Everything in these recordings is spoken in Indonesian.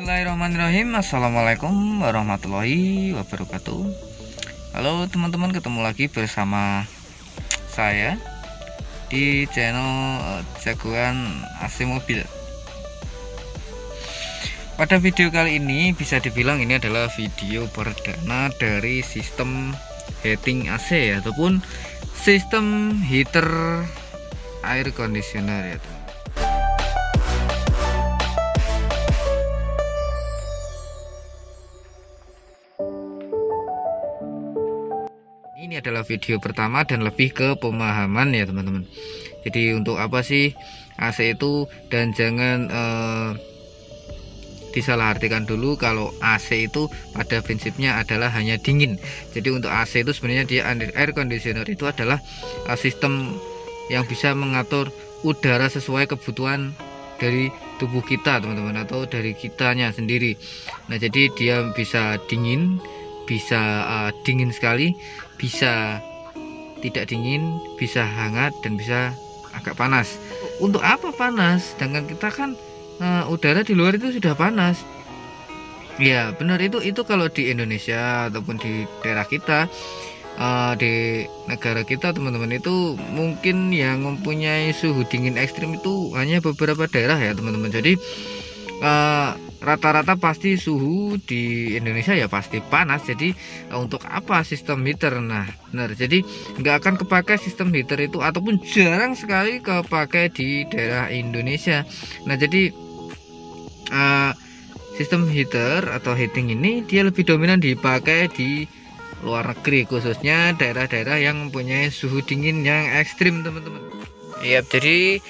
Bismillahirrahmanirrahim. Assalamualaikum warahmatullahi wabarakatuh. Halo teman-teman, ketemu lagi bersama saya di channel Jagoan AC Mobil. Pada video kali ini bisa dibilang ini adalah video perdana dari sistem heating AC ataupun sistem heater air conditioner ya teman. Ini adalah video pertama dan lebih ke pemahaman ya teman-teman. Jadi untuk apa sih AC itu, dan jangan disalahartikan dulu kalau AC itu pada prinsipnya adalah hanya dingin. Jadi untuk AC itu sebenarnya dia air conditioner itu adalah sistem yang bisa mengatur udara sesuai kebutuhan dari tubuh kita teman-teman, atau dari kitanya sendiri. Nah jadi dia bisa dingin, bisa dingin sekali, bisa tidak dingin, bisa hangat, dan bisa agak panas. Untuk apa panas? Sedangkan kita kan udara di luar itu sudah panas. Ya benar, itu kalau di Indonesia ataupun di daerah kita, di negara kita teman-teman, itu mungkin yang mempunyai suhu dingin ekstrim itu hanya beberapa daerah ya teman-teman. Jadi rata-rata pasti suhu di Indonesia ya pasti panas. Jadi untuk apa sistem heater? Nah benar, jadi nggak akan kepakai sistem heater itu, ataupun jarang sekali kepakai di daerah Indonesia. Nah jadi sistem heater atau heating ini dia lebih dominan dipakai di luar negeri, khususnya daerah-daerah yang mempunyai suhu dingin yang ekstrim teman-teman. Iya, jadi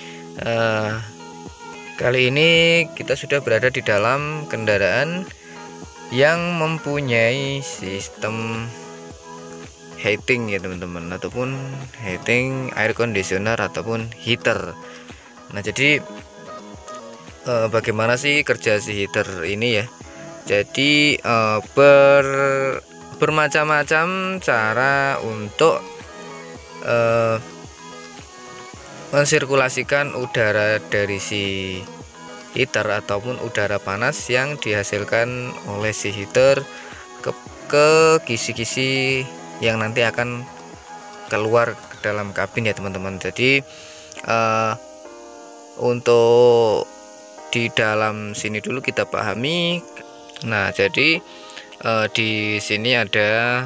kali ini kita sudah berada di dalam kendaraan yang mempunyai sistem heating ya teman-teman, ataupun heating air conditioner ataupun heater. Nah jadi bagaimana sih kerja si heater ini ya? Jadi bermacam-macam cara untuk mensirkulasikan udara dari si heater ataupun udara panas yang dihasilkan oleh si heater ke kisi-kisi yang nanti akan keluar ke dalam kabin ya teman-teman. Jadi untuk di dalam sini dulu kita pahami. Nah jadi di sini ada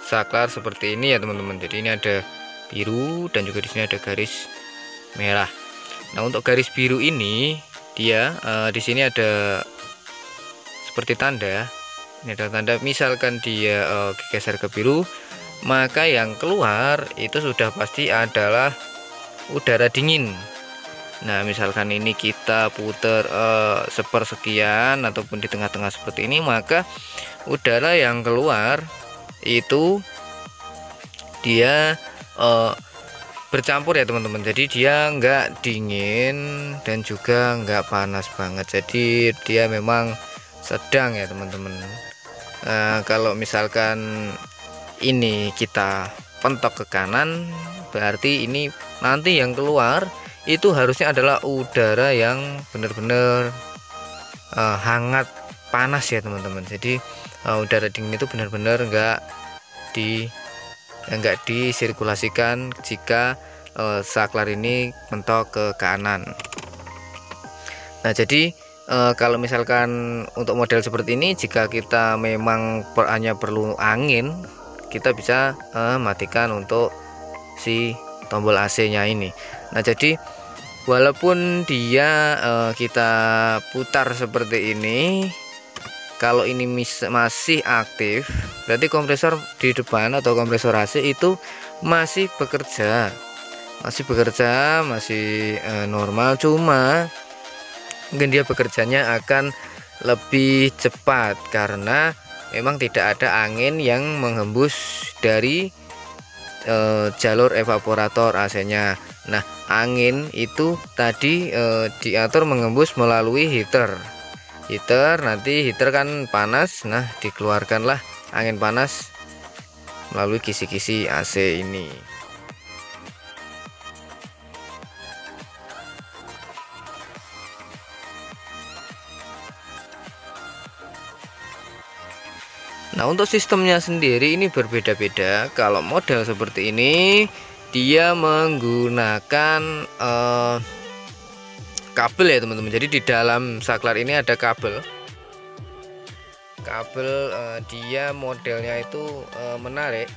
saklar seperti ini ya teman-teman. Jadi ini ada biru dan juga di sini ada garis merah. Nah untuk garis biru ini dia di sini ada seperti tanda. Ini ada tanda, misalkan dia geser ke biru, maka yang keluar itu sudah pasti adalah udara dingin. Nah misalkan ini kita putar sepersekian ataupun di tengah-tengah seperti ini, maka udara yang keluar itu dia bercampur ya teman-teman. Jadi dia nggak dingin dan juga nggak panas banget, jadi dia memang sedang ya teman-teman. Kalau misalkan ini kita pentok ke kanan, berarti ini nanti yang keluar itu harusnya adalah udara yang benar-benar hangat panas ya teman-teman. Jadi udara dingin itu benar-benar nggak disirkulasikan jika saklar ini mentok ke kanan. Nah jadi kalau misalkan untuk model seperti ini, jika kita memang hanya perlu angin, kita bisa matikan untuk si tombol AC nya ini. Nah jadi walaupun dia kita putar seperti ini, kalau ini masih aktif, berarti kompresor di depan atau kompresor AC itu masih bekerja, masih normal. Cuma mungkin dia bekerjanya akan lebih cepat karena memang tidak ada angin yang menghembus dari jalur evaporator AC-nya. Nah angin itu tadi diatur mengembus melalui heater. Nanti heater kan panas, nah dikeluarkanlah angin panas melalui kisi-kisi AC ini. Nah, untuk sistemnya sendiri ini berbeda-beda. Kalau model seperti ini dia menggunakan kabel ya teman-teman. Jadi di dalam saklar ini ada kabel. Dia modelnya itu menarik.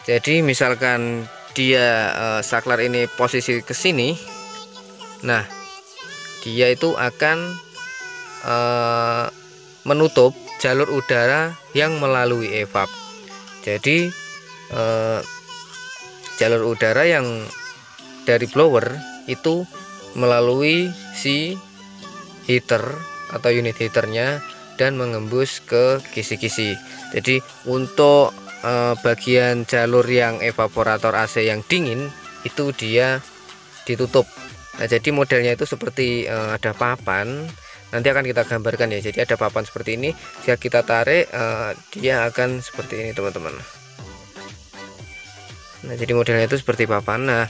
Jadi misalkan dia saklar ini posisi ke sini, nah dia itu akan menutup jalur udara yang melalui evap. Jadi jalur udara yang dari blower itu melalui si heater atau unit heaternya dan mengembus ke kisi-kisi. Jadi untuk bagian jalur yang evaporator AC yang dingin itu dia ditutup. Nah, jadi modelnya itu seperti ada papan. Nanti akan kita gambarkan ya. Jadi ada papan seperti ini. Jika kita tarik, dia akan seperti ini teman-teman. Nah, jadi modelnya itu seperti papan. Nah,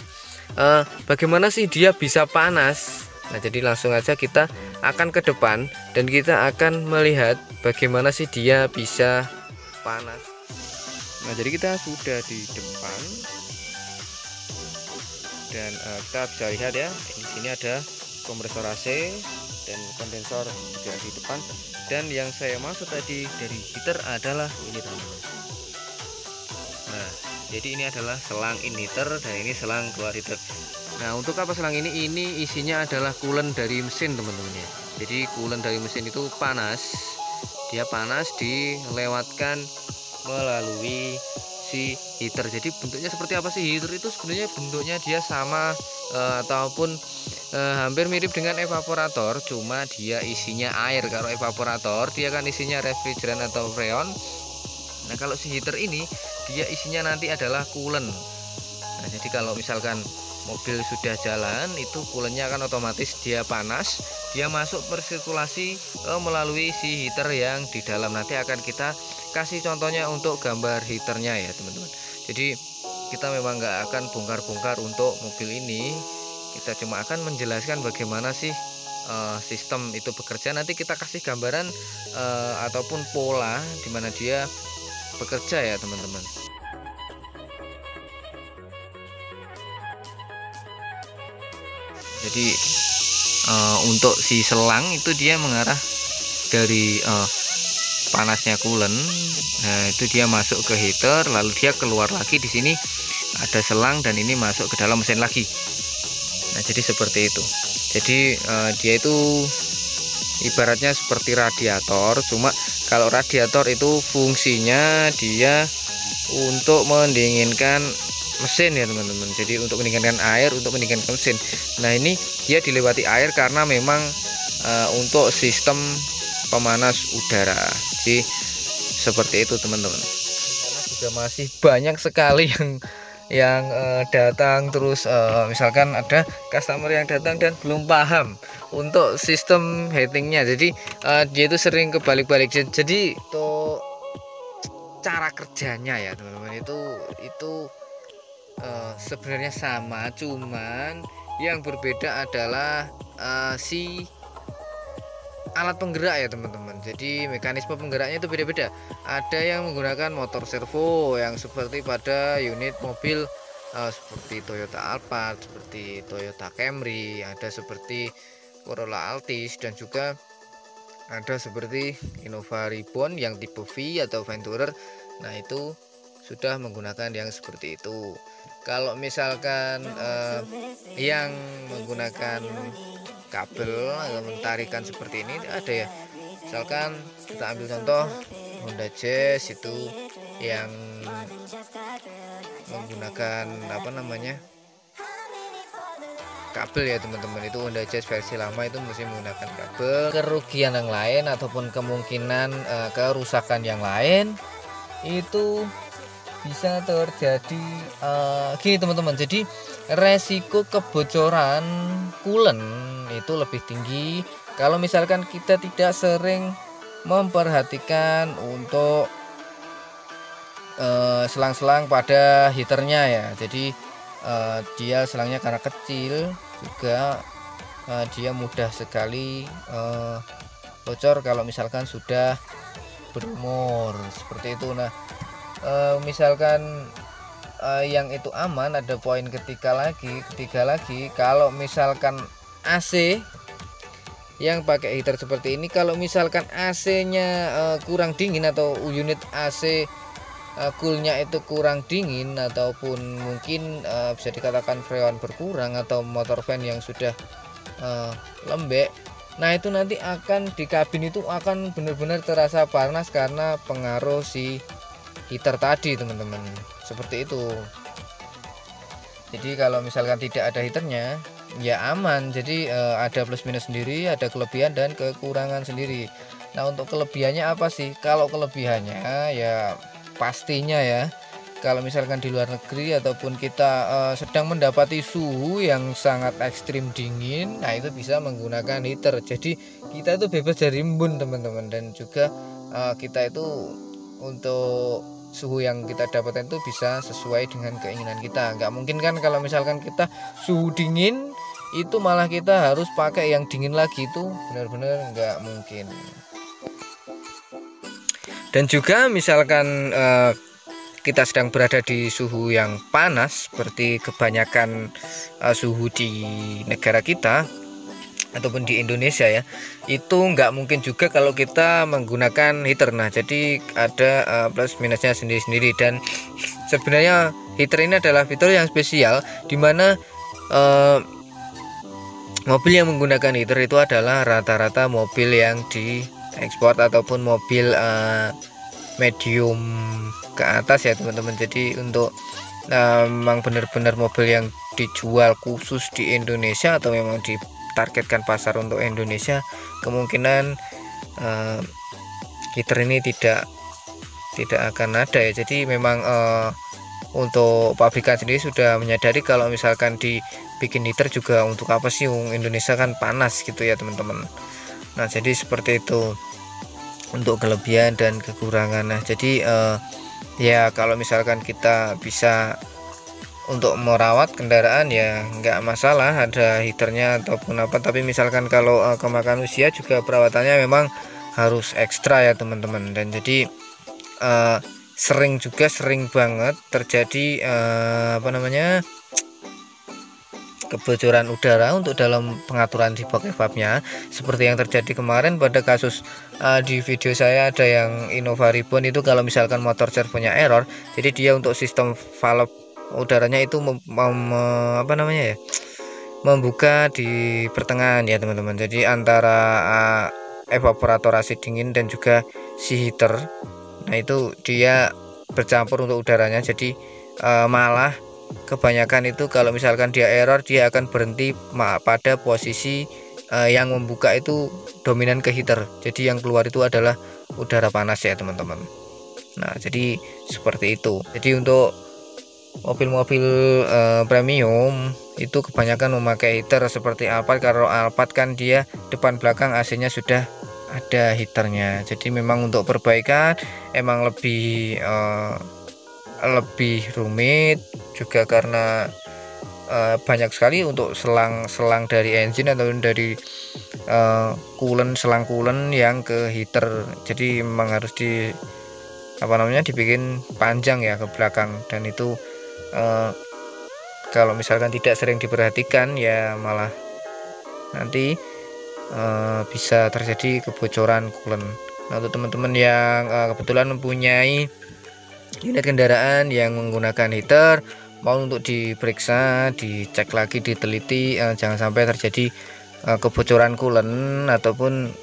bagaimana sih dia bisa panas? Nah, jadi langsung aja kita akan ke depan dan kita akan melihat bagaimana sih dia bisa panas. Nah, jadi kita sudah di depan dan kita bisa lihat ya, di sini ada kompresor AC dan kondensor juga di depan. Dan yang saya maksud tadi dari heater adalah ini teman-teman. Nah, jadi ini adalah selang in heater dan ini selang keluar heater. Nah, untuk apa selang ini? Ini isinya adalah coolant dari mesin teman-teman ya. Jadi coolant dari mesin itu panas, dia panas dilewatkan melalui si heater. Jadi bentuknya seperti apa sih heater itu? Sebenarnya bentuknya dia sama ataupun hampir mirip dengan evaporator, cuma dia isinya air. Kalau evaporator dia kan isinya refrigeran atau freon. Nah, kalau si heater ini dia isinya nanti adalah coolant. Nah, jadi kalau misalkan mobil sudah jalan itu coolant-nya akan otomatis dia panas, dia masuk bersirkulasi melalui si heater yang di dalam. Nanti akan kita kasih contohnya untuk gambar heaternya ya teman-teman. Jadi kita memang nggak akan bongkar-bongkar untuk mobil ini, kita cuma akan menjelaskan bagaimana sih sistem itu bekerja. Nanti kita kasih gambaran ataupun pola dimana dia bekerja ya teman-teman. Jadi untuk si selang itu dia mengarah dari panasnya coolant. Nah, itu dia masuk ke heater, lalu dia keluar lagi. Di sini ada selang dan ini masuk ke dalam mesin lagi. Nah, jadi seperti itu. Jadi dia itu ibaratnya seperti radiator, cuma kalau radiator itu fungsinya dia untuk mendinginkan mesin ya teman-teman. Jadi untuk mendinginkan air, untuk mendinginkan mesin. Nah, ini dia dilewati air karena memang untuk sistem pemanas udara. Jadi seperti itu teman-teman. Karena juga masih banyak sekali yang datang, terus misalkan ada customer yang datang dan belum paham untuk sistem heatingnya. Jadi dia itu sering kebalik-balik. Jadi untuk cara kerjanya ya teman-teman itu sebenarnya sama, cuman yang berbeda adalah si alat penggerak ya teman-teman. Jadi mekanisme penggeraknya itu beda-beda. Ada yang menggunakan motor servo yang seperti pada unit mobil seperti Toyota Alphard, seperti Toyota Camry, ada seperti Corolla Altis, dan juga ada seperti Innova Reborn yang tipe V atau Venturer. Nah, itu sudah menggunakan yang seperti itu. Kalau misalkan yang menggunakan kabel atau tarikan seperti ini ada ya. Misalkan kita ambil contoh Honda Jazz itu yang menggunakan kabel ya teman-teman. Itu Honda Jazz versi lama itu mesti menggunakan kabel. Kerugian yang lain ataupun kemungkinan kerusakan yang lain itu bisa terjadi gini teman-teman. Jadi resiko kebocoran coolant itu lebih tinggi kalau misalkan kita tidak sering memperhatikan untuk selang-selang pada heaternya ya. Jadi dia selangnya karena kecil juga dia mudah sekali bocor kalau misalkan sudah berumur seperti itu. Nah, misalkan yang itu aman, ada poin ketiga lagi kalau misalkan AC yang pakai heater seperti ini, kalau misalkan AC-nya kurang dingin atau unit AC coolnya itu kurang dingin, ataupun mungkin bisa dikatakan freon berkurang atau motor fan yang sudah lembek, nah itu nanti akan di kabin itu akan benar-benar terasa panas karena pengaruh si heater tadi teman-teman, seperti itu. Jadi kalau misalkan tidak ada heaternya ya aman, jadi ada plus minus sendiri, ada kelebihan dan kekurangan sendiri. Nah, untuk kelebihannya apa sih? Kalau kelebihannya ya pastinya ya, kalau misalkan di luar negeri ataupun kita sedang mendapati suhu yang sangat ekstrim dingin, nah itu bisa menggunakan heater. Jadi kita itu bebas dari embun teman-teman, dan juga kita itu untuk suhu yang kita dapatkan itu bisa sesuai dengan keinginan kita. Nggak mungkin kan kalau misalkan kita suhu dingin itu malah kita harus pakai yang dingin lagi, itu benar-benar nggak mungkin. Dan juga misalkan kita sedang berada di suhu yang panas seperti kebanyakan suhu di negara kita ataupun di Indonesia ya, itu nggak mungkin juga kalau kita menggunakan heater. Nah, jadi ada plus minusnya sendiri-sendiri, dan sebenarnya heater ini adalah fitur yang spesial di mana mobil yang menggunakan heater itu adalah rata-rata mobil yang diekspor ataupun mobil medium ke atas ya teman-teman. Jadi untuk memang benar-benar mobil yang dijual khusus di Indonesia atau memang ditargetkan pasar untuk Indonesia, kemungkinan heater ini tidak akan ada ya. Jadi memang untuk pabrikan sendiri sudah menyadari kalau misalkan dibikin heater juga untuk apa sih, Indonesia kan panas gitu ya teman-teman. Nah, jadi seperti itu untuk kelebihan dan kekurangan. Nah, jadi ya kalau misalkan kita bisa untuk merawat kendaraan ya nggak masalah ada heaternya ataupun apa, tapi misalkan kalau kemakan usia juga perawatannya memang harus ekstra ya teman-teman. Dan jadi sering banget terjadi kebocoran udara untuk dalam pengaturan di box evapnya, seperti yang terjadi kemarin pada kasus di video saya ada yang Innova Reborn itu. Kalau misalkan motor servonya error, jadi dia untuk sistem valve udaranya itu membuka di pertengahan ya teman-teman. Jadi antara evaporator AC dingin dan juga si heater, nah itu dia bercampur untuk udaranya. Jadi malah kebanyakan itu kalau misalkan dia error, dia akan berhenti pada posisi yang membuka itu dominan ke heater. Jadi yang keluar itu adalah udara panas ya teman-teman. Nah, jadi seperti itu. Jadi untuk mobil-mobil premium itu kebanyakan memakai heater seperti Alphard. Kalau Alphard kan dia depan belakang AC-nya sudah ada heaternya. Jadi memang untuk perbaikan emang lebih rumit juga, karena banyak sekali untuk selang dari engine atau dari selang coolant yang ke heater. Jadi memang harus dibikin panjang ya ke belakang, dan itu kalau misalkan tidak sering diperhatikan ya malah nanti bisa terjadi kebocoran coolant. Nah, untuk teman-teman yang kebetulan mempunyai unit kendaraan yang menggunakan heater, mau untuk diperiksa, dicek lagi, diteliti, jangan sampai terjadi kebocoran coolant ataupun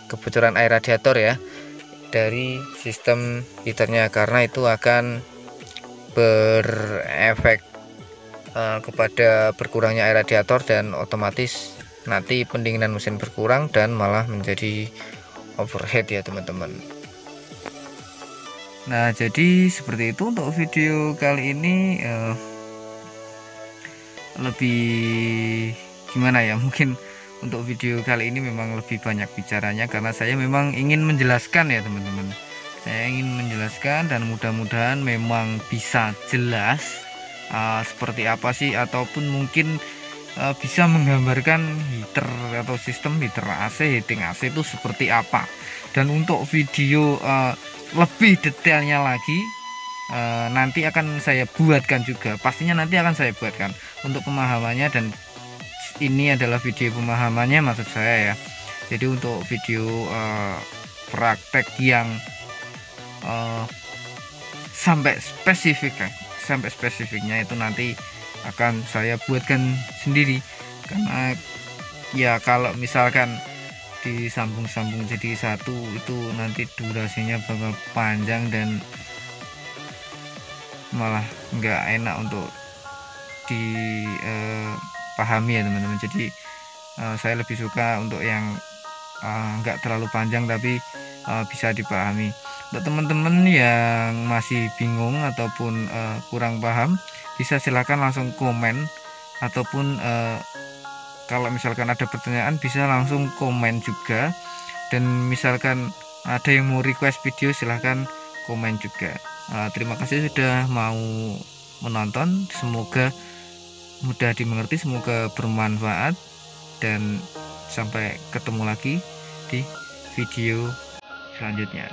kebocoran air radiator ya dari sistem heaternya, karena itu akan berefek kepada berkurangnya air radiator, dan otomatis nanti pendinginan mesin berkurang dan malah menjadi overheat ya teman-teman. Nah, jadi seperti itu untuk video kali ini. Lebih gimana ya, mungkin untuk video kali ini memang lebih banyak bicaranya karena saya memang ingin menjelaskan ya teman-teman. Saya ingin menjelaskan dan mudah-mudahan memang bisa jelas seperti apa sih, ataupun mungkin bisa menggambarkan heater atau sistem heater AC, heating AC itu seperti apa. Dan untuk video lebih detailnya lagi nanti akan saya buatkan juga, pastinya nanti akan saya buatkan untuk pemahamannya. Dan ini adalah video pemahamannya maksud saya ya. Jadi untuk video praktek yang sampai spesifiknya itu nanti akan saya buatkan sendiri, karena ya kalau misalkan disambung-sambung jadi satu itu nanti durasinya bakal panjang dan malah nggak enak untuk dipahami ya teman-teman. Jadi saya lebih suka untuk yang nggak terlalu panjang tapi bisa dipahami. Untuk teman-teman yang masih bingung ataupun kurang paham, bisa silahkan langsung komen, ataupun kalau misalkan ada pertanyaan bisa langsung komen juga. Dan misalkan ada yang mau request video, silahkan komen juga. Terima kasih sudah mau menonton, semoga mudah dimengerti, semoga bermanfaat, dan sampai ketemu lagi di video selanjutnya.